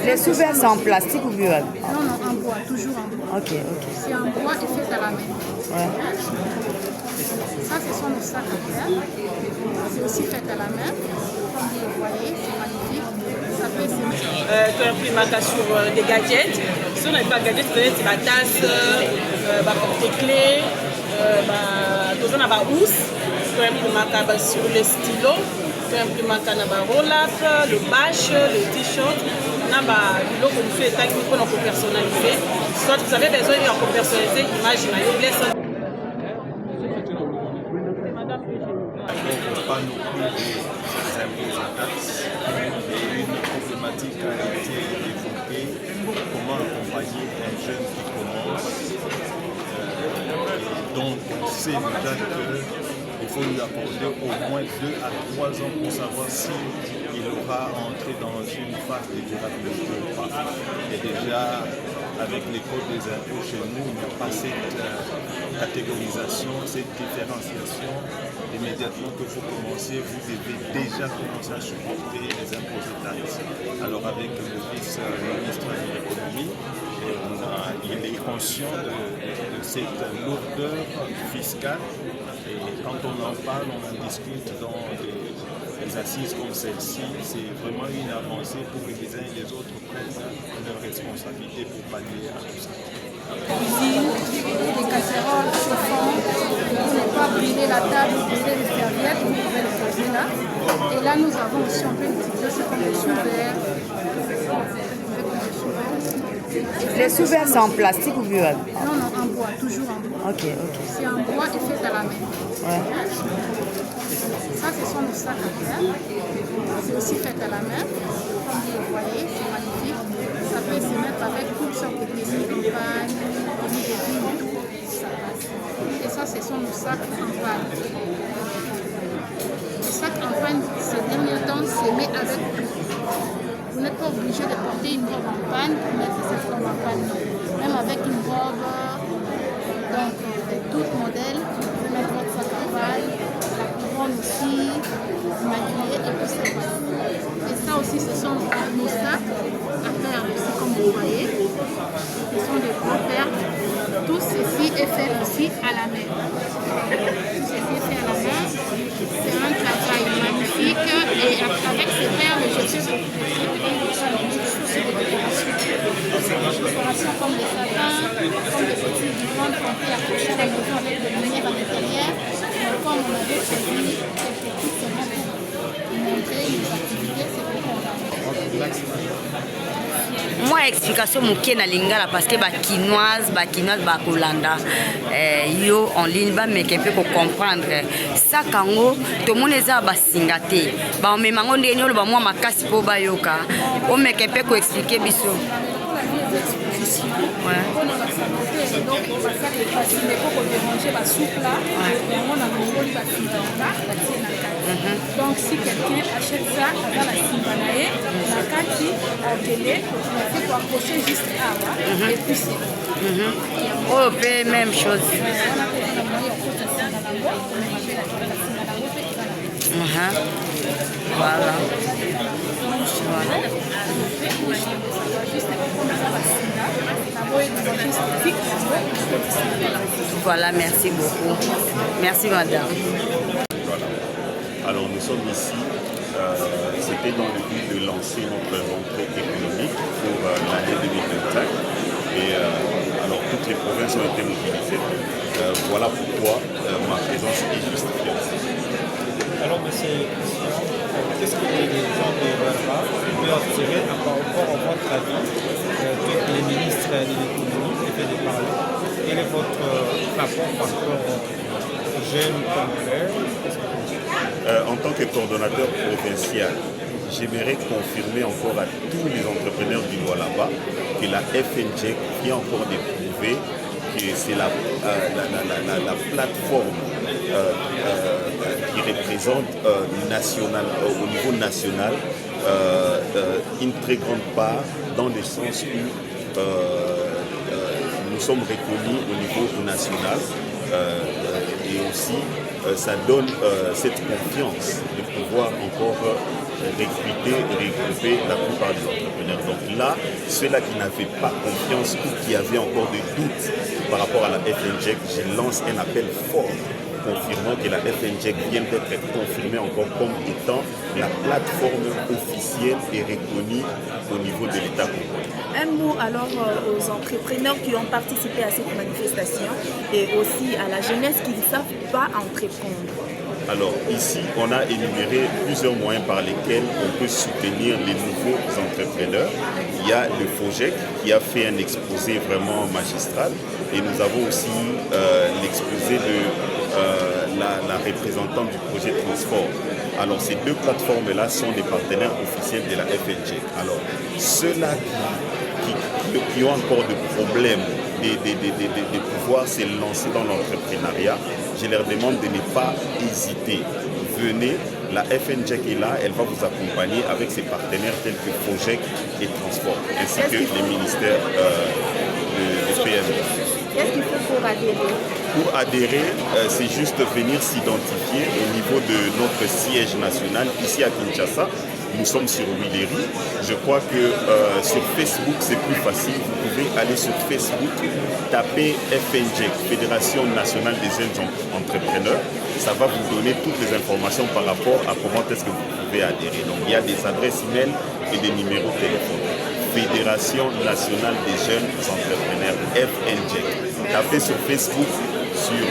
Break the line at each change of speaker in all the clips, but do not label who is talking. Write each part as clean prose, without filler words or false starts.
Les sous-verres, c'est en plastique ou bien?
Non, non, en bois, toujours en bois.
Ok, ok.
C'est en bois et fait à la main.
Ouais.
Ça, ce sont nos sacs à terre. C'est aussi fait à la main. Comme vous le voyez, c'est magnifique. Ça fait
tu as imprimé sur des gadgets. Si on n'a pas de gadgets, c'est la tasse, porte-clés, tout ça, on a la housse. Tu as imprimé sur les stylos. Tu as imprimé le roll-up, le bâche, le t-shirt. On a des tags qu'on peut personnaliser. Soit vous avez besoin de personnaliser l'image,
Pas non plus des impôts et taxes. Et une problématique a été évoquée, comment accompagner un jeune qui commence. Donc on sait déjà qu'il faut lui accorder au moins 2 à 3 ans pour savoir s'il aura entré dans une phase de durabilité ou pas. Et déjà, avec les codes des impôts chez nous, il n'y a pas cette catégorisation, cette différenciation. Immédiatement que vous commencez, vous devez déjà commencer à supporter les impôts et taxes. Alors avec le vice-ministre de l'économie, il est conscient de cette lourdeur fiscale. Et quand on en parle, on en discute dans des assises comme celle-ci. C'est vraiment une avancée pour que les uns et les autres prennent leurs responsabilités pour pallier à tout ça.
cuisine, des casseroles chauffantes, pour ne pas brûler la table, brûler les serviettes, vous pouvez le poser là. Et là, nous avons aussi, on peut utiliser ce comme des sous-verres.
Les sous-verres, c'est en plastique ou bien?
Non, non, en bois, toujours en bois.
Ok, ok.
C'est en bois et fait à la main.
Ouais.
Ça, ce sont nos sacs à terre. C'est aussi fait à la main. Comme vous le voyez, c'est magnifique. Ça peut se mettre avec toutes sortes de tenues de campagne, tenues de ville, tout. Ça passe. Et ça, ce sont nos sacs en panne. Les sacs en panne, ces derniers temps, c'est mis avec tout. Vous n'êtes pas obligé de porter une robe en panne pour mettre cette robe en panne. Non. Même avec une robe, donc de tout modèle, vous pouvez mettre votre sac en panne. Aussi, maquillés et tout ça. Et ça aussi, ce sont nos sacs à faire aussi, comme vous voyez. Ce sont des gros verres. Tout ceci est fait aussi à la main. Tout ceci est fait à la main. C'est un travail magnifique. Et avec ces verres, je sais que des décorations comme des sapins, comme des petits divans qu'on peut accrocher à la maison avec des lumières à l'intérieur. Comme on avait prévu quelques petites semaines pour montrer les activités, c'est pour qu'on
moi explication moke na lingala parce que bakinoise bakolanda yo en ligne bameke mpe comprendre ça kango tomoni eza basinga te baomemango ndenge oloba mwa makasi mpo bayoka omeke mpe koexplike biso.
Donc si quelqu'un achète ça dans la Simbanae, la kati en télé, on fait pour accrocher juste là, et puis c'est
Oh, même chose. Voilà. Voilà, merci beaucoup. Merci madame.
Voilà. Alors nous sommes ici, c'était dans le but de lancer notre rentrée économique pour l'année 2025. Et alors toutes les provinces ont été mobilisées. Voilà pourquoi ma présence est justifiée.
Alors monsieur, qu'est-ce que les gens de Verba peuvent tirer par rapport à votre avis que les ministres de l'économie étaient de parler? Quel est votre rapport par rapport aux jeunes congolais?
En tant que coordonnateur provincial, j'aimerais confirmer encore à tous les entrepreneurs du Lualaba que la FNJ vient encore de prouver que c'est la plateforme qui représente au niveau national une très grande part dans le sens où nous sommes reconnus au niveau national et aussi ça donne cette confiance de pouvoir encore recruter et regrouper la plupart des entrepreneurs. Donc là, ceux-là qui n'avaient pas confiance ou qui avaient encore des doutes par rapport à la FNJEC, je lance un appel fort confirmant que la FNJEC vient d'être confirmée encore comme étant la plateforme officielle et reconnue au niveau de l'État congolais.
Un mot alors aux entrepreneurs qui ont participé à cette manifestation et aussi à la jeunesse qui ne savent pas entreprendre.
Alors ici, on a énuméré plusieurs moyens par lesquels on peut soutenir les nouveaux entrepreneurs. Il y a le FOGEC qui a fait un exposé vraiment magistral et nous avons aussi l'exposé de la représentante du projet Transport. Alors ces deux plateformes-là sont des partenaires officiels de la FNJEC. Alors ceux-là qui ont encore des problèmes de pouvoir se lancer dans l'entrepreneuriat, je leur demande de ne pas hésiter. Venez, la FNJEC est là, elle va vous accompagner avec ses partenaires tels que FOGEC et Transport, ainsi que les ministères de PME.
Qu'est-ce qu'il faut pour adhérer?
Pour adhérer, c'est juste venir s'identifier au niveau de notre siège national ici à Kinshasa. Nous sommes sur Willery. Je crois que sur Facebook, c'est plus facile. Vous pouvez aller sur Facebook, taper FNJEC, Fédération Nationale des Jeunes Entrepreneurs. Ça va vous donner toutes les informations par rapport à comment est-ce que vous pouvez adhérer. Donc, il y a des adresses email et des numéros de téléphone. Fédération Nationale des Jeunes Entrepreneurs, FNJEC. Tapez sur Facebook, sur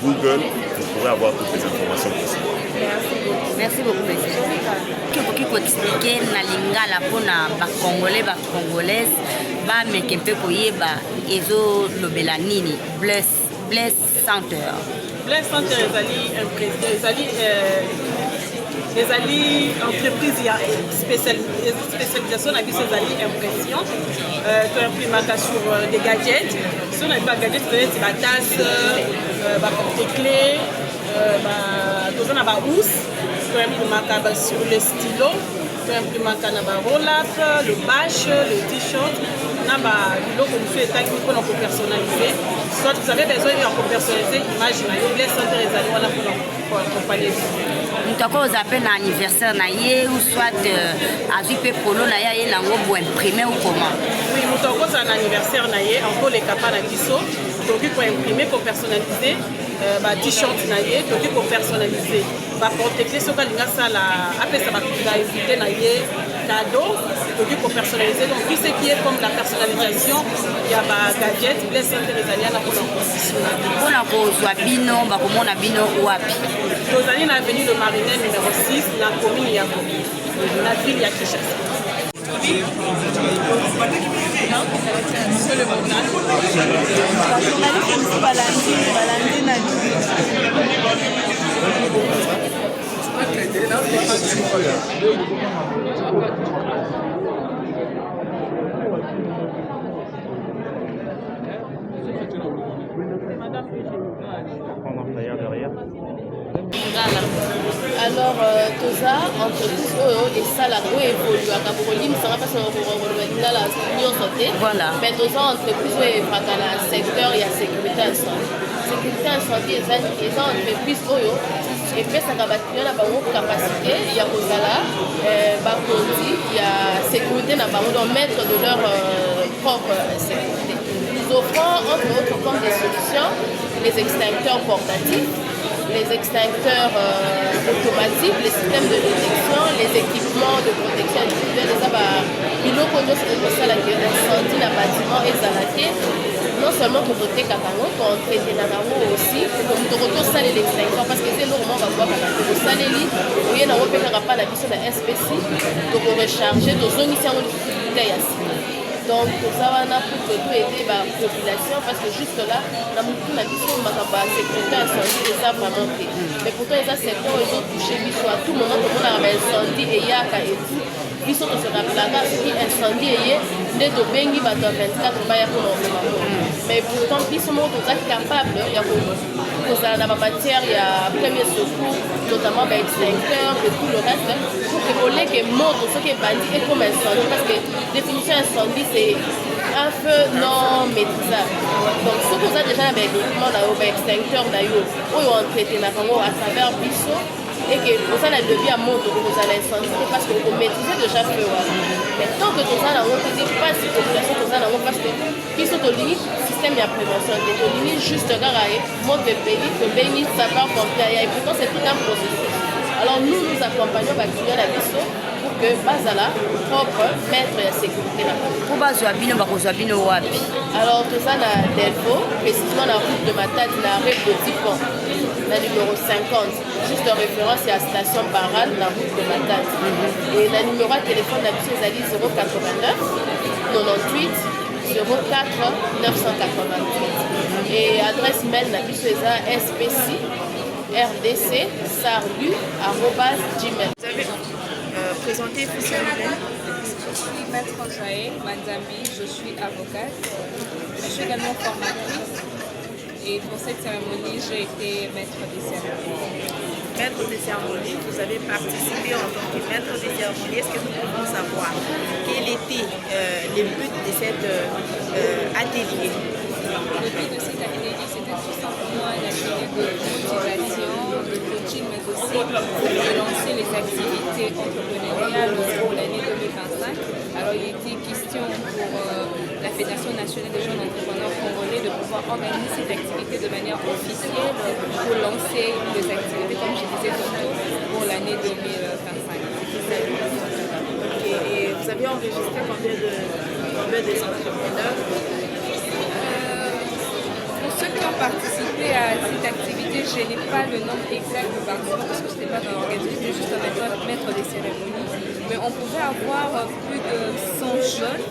Google, vous pourrez avoir toutes les informations possibles.
Merci beaucoup, monsieur. Qui peut expliquer na lingala pona ba congolais ba congolaise ba meke mpe koyeba ezo lobela nini Bless Center.
Bless Center ezali entreprise ya spécialisation na biso ezali impression toimprimaka sur des gadgets. So na ba gadgets peut-être batasse baporte-clés toza na bahousse toimprimaka sur le stylo toimprimaka na baroll-up, le bâche, le t-shirt na biloko mosusu etangi mpona kopersonnalize. Soit vous avez besoin ya kopersonnalize image na yo, Bless Center ezali wana mpona accompagner
moto akoza mpe na anniversaire na ye ou soit azwi mpe polo na ye aye nango bo imprime ou comment?
Oui, moto akoza na anniversaire na ye ankoleka mpa na biso tokoki koimprime kopersonnalize t-shirt na ye, tokoki kopersonnalize baporte-clés soki alingi asala apesa bainvité na ye cadeau, tokoki kopersonnalize. Donc tout ce qui est comme la personnalisation ya bagadget Bless Center ezali ana mpona konditiona
mpona kozwa bino bakomona bino wapi?
tozali na avenue de Marinier numéro 6 na commune ya Komi na ville ya Kinshasa.
Alors, toza entreprise oyo esalaka oyo évoluaka bokolimisanga mpasi kolobakila la nyonso te. Mais toza entreprise oyo efaka na secteur ya sécurité incendie. Sécurité incendie eza entreprise oyo epesaka baclient na bango capacité ya kozala bakonzi ya sécurité na bango, donc maître de leur propre sécurité. Nous offrons entre autres comme des solutions les extincteurs portatifs, les extincteurs automatiques, les systèmes de détection, les équipements de protection individuelle. Biloko nyonso ekosalaka incendie na bâtiment ezalaki non seulement tokoteka kango toentretenaka yango aussi tokotosalela l'extincteur parce que eza eloko moko babwakaka tokosaleli oye nango mpe kaka mpa na biso na spc tokorecharge tozongisi yango lisusu te ya nsima. Donc toza wana pour aider la population parce que juste là na mutu na biso makambo ya sécurité incendie eza vraiment te. Mais pourtant eza secteur ezotouche biso à tout moment tomonaka baincendie eyaka et tout biso toserapelaka soki incendie eye nde tobengi bato ya 24 baya mpona okoma ngo. Mais pourtant biso moko toza capable ya kozala na bamatière ya premier secours notamment baextincteur et tout le reste pour que oleke moto soki ebandi ekoma incendie parce que définition incendie c'est un feu non maîtrisable. Donc ce que vous avez déjà avec l'équipement na yo extincteur na yo oyo entretenaka yango à travers biso et que vous allez devenir à moto, vous allez sensibiliser parce que vous maîtrisez déjà le feu. Mais tant que vous allez avoir des pas de population, vous allez avoir parce que qui sont au limite système de prévention, au limite juste garé, monte le pays, que bénisse sa part complet. Et pourtant c'est tout un processus. Alors nous accompagnons les clients à Bisso pour que Bazala propre mettre la sécurité là.
Pour Bazouabino, Bakozouabino Wapi.
Alors tout ça dans Delpho, précisément la route de Matadi, la rue Petit Pont, la numéro 50. Juste en référence à la station Barral, la route de Matadi. Et le numéro de téléphone de Bisso est 089 98 04 988. Et adresse mail de Bisso est SPC rdc sarlu@gmail.
Vous avez présenté
Je suis Maître Jaé Manzambi, je suis avocate. Je suis également formatrice et pour cette cérémonie, j'ai été maître des cérémonies.
Maître des cérémonies, vous avez participé en tant que maître des cérémonies. Est-ce que nous pouvons savoir quel était le but de cet atelier?
Le but de cet atelier, c'était tout simplement un atelier de motivation, de coaching, mais aussi de lancer les activités entrepreneuriales pour l'année 2025. Alors, il était question pour la Fédération nationale des jeunes entrepreneurs congolais de pouvoir organiser cette activité de manière officielle pour lancer les activités, comme je disais tantôt, pour l'année 2025.
Et vous avez enregistré combien de entrepreneurs?
Pour ceux qui ont participé à cette activité, je n'ai pas le nombre exact de participants parce que ce n'était pas dans l'organisation, c'était juste un maître des cérémonies. Mais on pouvait avoir plus de 100 jeunes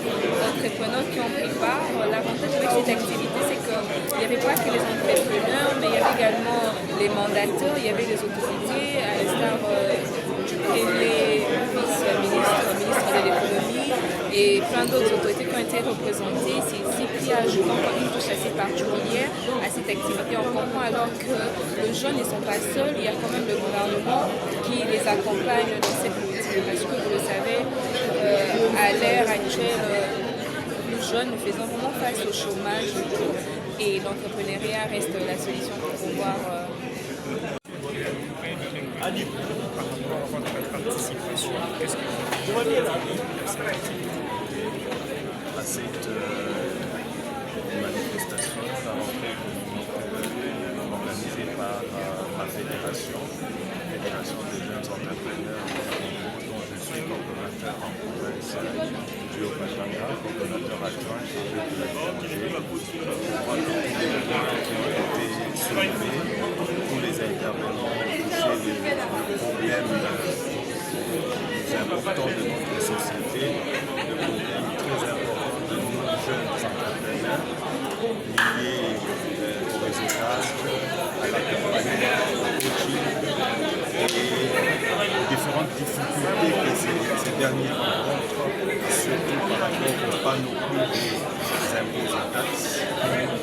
entrepreneurs qui ont pris part. L'avantage avec cette activité, c'est qu'il n'y avait pas que les entrepreneurs, mais il y avait également les mandateurs, il y avait les autorités, à l'instar du premier vice-ministre, ministre de l'économie et plein d'autres autorités qui ont été représentées. C'est ici qui ajoute encore une touche assez particulière à cette activité. On comprend alors que les jeunes ne sont pas seuls, il y a quand même le gouvernement qui les accompagne dans cette politique. Parce que vous le savez, à l'ère actuelle, nous jeunes, nous faisons vraiment face au chômage et l'entrepreneuriat reste la solution pour pouvoir...
Participation, qu'est-ce que vous avez
à cette manifestation, la rentrée organisée par la Fédération des jeunes entrepreneurs dont je suis coordonnateur en province du Haut-Katanga, coordonnateur adjoint et de la DRG, pour voir tous les points qui ont été soulevés, tous les intervenants touchés des problèmes importants de notre société, le problème très important de nos jeunes entrepreneurs liés au réseautage, à l'accompagnement, au coaching et différentes difficultés que ces derniers rencontrent, surtout par rapport aux panoplies des impôts et taxes.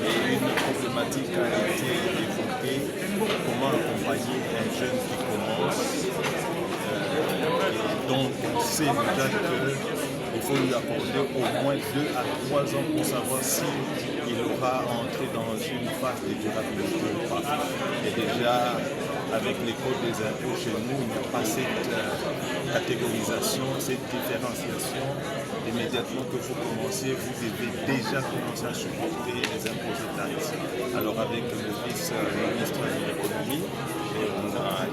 Et une problématique a été évoquée, comment accompagner un jeune qui commence. Donc on sait déjà qu'il faut lui accorder au moins 2 à 3 ans pour savoir s'il aura entré dans une phase de durabilité ou pas. Et déjà, avec les codes des impôts chez nous, il n'y a pas cette catégorisation, cette différenciation. Immédiatement que vous commencez, vous devez déjà commencer à supporter les impôts et taxes. Alors avec le vice-ministre de l'économie,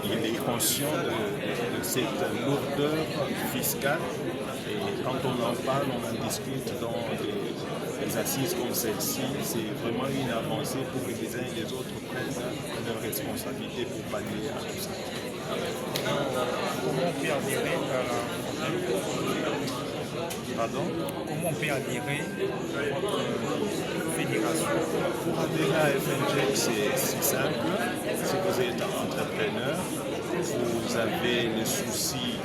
il est conscient de cette lourdeur fiscale. Et quand on en parle, on en discute dans des assises comme celle-ci. C'est vraiment une avancée pour que les uns et les autres prennent leurs responsabilités pour pallier à tout ça.
Comment on peut adhérer à la...
Pardon?
Comment on peut adhérer à votre fédération?
Pour adhérer à FNGEC, c'est simple. Si vous êtes entrepreneur, vous avez le souci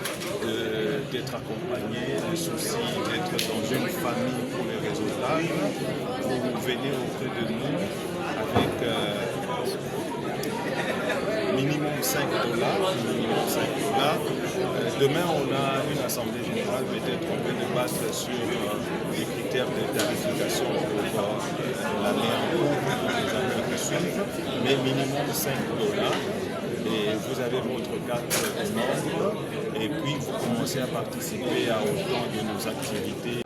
d'être accompagné, le souci d'être dans une famille pour le réseautage, vous venez auprès de nous avec minimum $5. Demain, on a une assemblée générale, peut-être on peut débattre sur les critères de tarification pour l'année en cours pour les années qui suivent, mais minimum $5. et vous avez votre carte de membre et puis vous commencez à participer à autant de nos activités